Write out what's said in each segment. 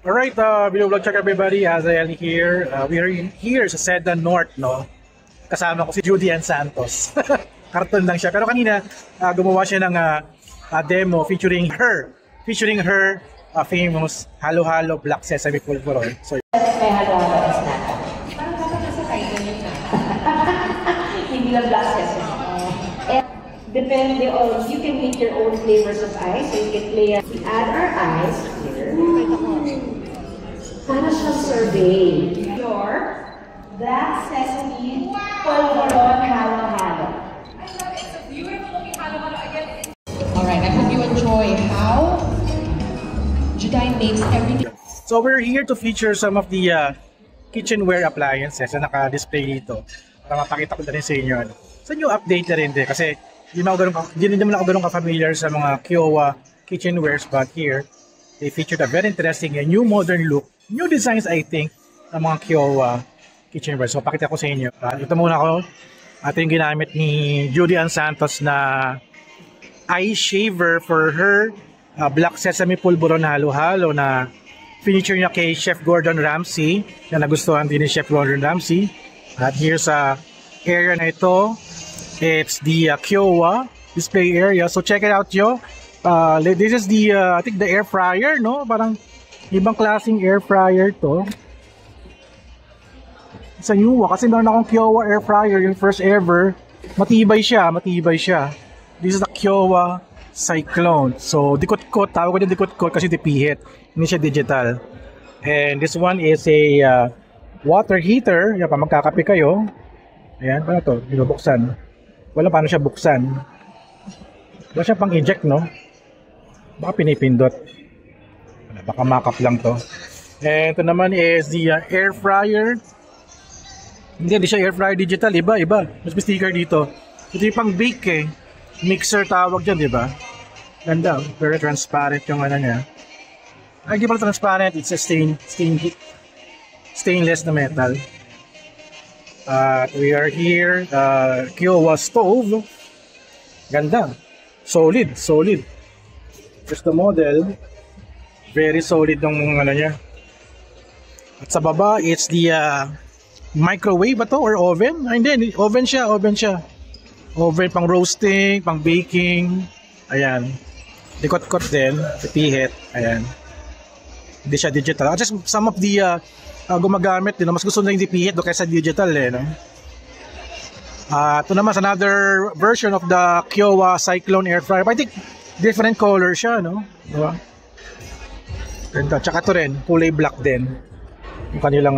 Alright, vlog check everybody, Azael here. We are here sa Seda North, no? Kasama ko si Judy Ann Santos. Karton lang siya. Pero kanina, gumawa siya ng demo featuring her famous Halo-Halo Black Sesame Pulveron. So, may halo-halo is na. Parang dapat nasa title yun na. Hindi lang Black Sesame. And depende on, you can make your own flavors of ice. So you can play, we add our ice here. Para siya survey. Your Black Sesame Pulveron Halo-Halo. I love it. It's a beautiful looking halo-halo again. Alright, I hope you enjoy how Juday makes everything. So we're here to feature some of the kitchenware appliances na naka-display dito. Para mapakita ko na rin sa inyo. Sa new update na rin din kasi hindi naman ako ganun ka-familiar sa mga Kiowa kitchenwares, but here they featured a very interesting and new modern look, new designs I think ng mga Kiowa kitchenware. So pakita ko sa inyo. Ito muna ko. Ito yung ginamit ni Judy Ann Santos na ice shaver for her Black Sesame Pulveron Halo-Halo na feature niya kay Chef Gordon Ramsay na nagustuhan din ni Chef Gordon Ramsay. At here sa area na ito, it's the Kiowa display area. So check it out, yo. This is the I think the air fryer, no? Parang ibang klaseng air fryer to. Sa new kasi meron akong Kiowa air fryer, yung first ever. Matibay siya. This is the Kiowa Cyclone. So dikot-kot, tawag ko din dikot-kot kasi dipihit. Hindi siya digital. And this one is a water heater. Yan pa, magkakape kayo. Ayan, paano to? Binubuksan. Wala paano siya buksan. Wala siya pang eject, no? Baka pinipindot. Baka makap lang to. And ito naman is the air fryer. Hindi siya air fryer digital. Iba. Mas may sticker dito. Ito yung pang bake eh. Mixer tawag dyan, di ba? Ganda. Very transparent yung ano niya. Ay, di pala transparent. It's a stainless na metal. We are here. Kiowa stove. Ganda. Solid. Just the model. Very solid ng ano niya. At sa baba, it's the microwave ba to or oven? Ay, hindi. Oven siya. Oven pang roasting, pang baking. Ayan. Dikot-kot din. Pipihit. Ayan. Hindi siya digital. Just some of the gumagamit din. Mas gusto na yung dipihit do kaysa digital eh. No? Ito naman another version of the Kiowa Cyclone air fryer. I think different color siya, no? Diba? Ganda. Tsaka ito rin, kulay black din. Yung kanilang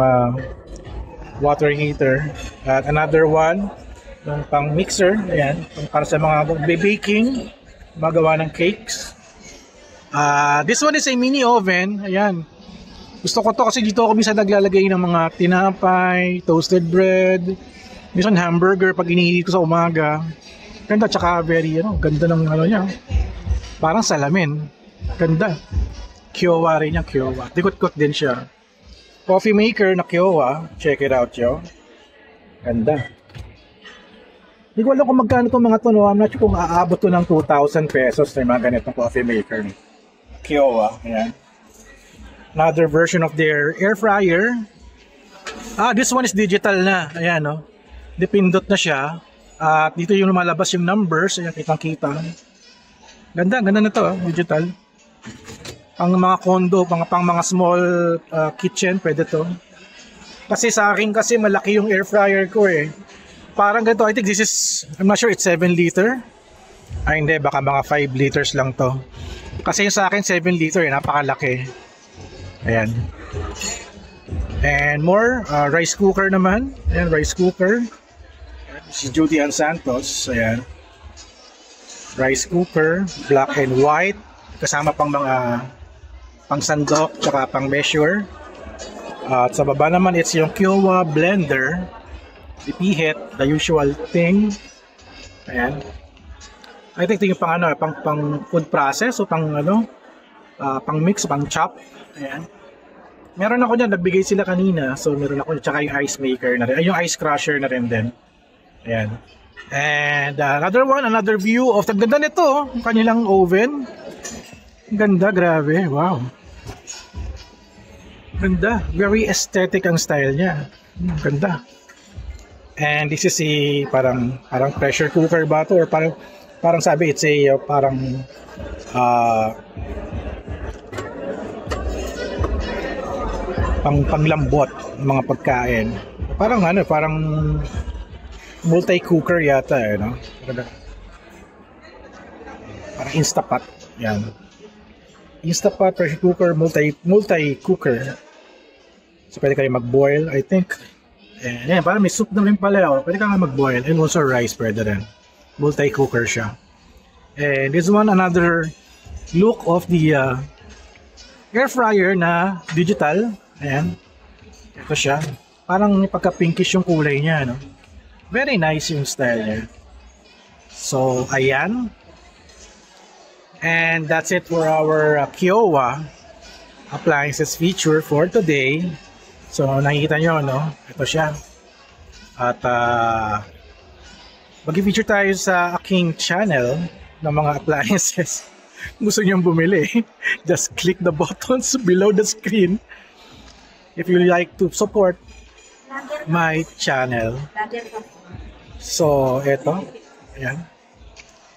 water heater. At another one, yung pang mixer. Ayan. Para sa mga baking, magawa ng cakes. This one is a mini oven. Ayan. Gusto ko to kasi dito ako minsan naglalagay ng mga tinapay, toasted bread, minsan hamburger pag iniinit ko sa umaga. Ganda, tsaka very, ganda ng ano niya. Parang salamin. Ganda. Kiowa rin niya, Kiowa. Dikot-kot din siya. Coffee maker na Kiowa. Check it out, yo. Ganda. Hindi ko alam kung magkano itong mga to, no? I'm not sure kung aabot to ng 2,000 pesos na yung mga ganitong coffee maker. Kiowa. Ayan. Another version of their air fryer. This one is digital na. Ayan, no? Dipindot na siya. At dito yung lumalabas yung numbers. Ayan, kitang-kita. Ganda na to, digital. Pang mga condo, pang mga small kitchen, pwede to. Kasi sa akin kasi malaki yung air fryer ko eh. Parang ganito, I think this is, I'm not sure it's 7 liter. Ay hindi, baka mga 5 liters lang to. Kasi yung sa akin 7 liter eh, napakalaki. Ayan. And more, rice cooker naman. Ayan, rice cooker. Si Judy Ann Santos. Ayan. Rice cooker, black and white. Kasama pang mga pang sandok, tsaka pang measure. At sa baba naman, it's yung Kiowa blender. Dipihit, the usual thing. Ayan. I think ito yung pang food process o pang pang mix, pang chop. Ayan. Meron ako dyan, nagbigay sila kanina. So meron ako dyan, tsaka yung ice maker na rin. Ay, yung ice crusher na rin din. Ayan. And another view of the ganda nito, kanilang oven. Ganda, grabe. Wow. Ganda. Very aesthetic ang style niya. Ganda. And this is a parang pressure cooker ba to, or parang sabi it's a parang panglambot ng mga pagkain. Parang multi-cooker yata no? Parang Instapot. Yan. Instapot, pressure cooker, multi-cooker. So pwede kayo mag-boil, I think. And yan, parang may soup na rin pala. Pwede ka nga mag-boil. And also rice, pwede rin. Multi-cooker siya. And this one, another look of the air fryer na digital. Ayan. Ito siya. Parang pagka-pinkish yung kulay niya, no? Very nice yung style niya. So, ayan. And that's it for our Kiowa appliances feature for today. So, nakikita nyo, no? Ito siya. At, mag-feature tayo sa aking channel ng mga appliances. Gusto nyo bumili, just click the buttons below the screen if you like to support my channel. So, eto. Ayan.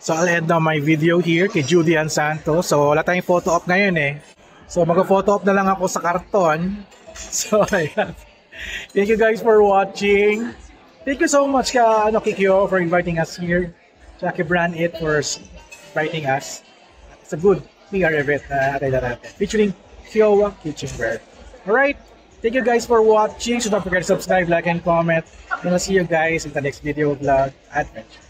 So, I'll end now my video here kay Judy Ann Santos. So, wala tayong photo op ngayon eh. So, mag-photo op na lang ako sa karton. So, ayan. Thank you guys for watching. Thank you so much Kikyo for inviting us here. Tsaka Brand It for inviting us. It's a good PR event na natin. Featuring Kiowa Kitchenware. Alright. Thank you guys for watching. So don't forget to subscribe, like, and comment. And I'll see you guys in the next video vlog adventure.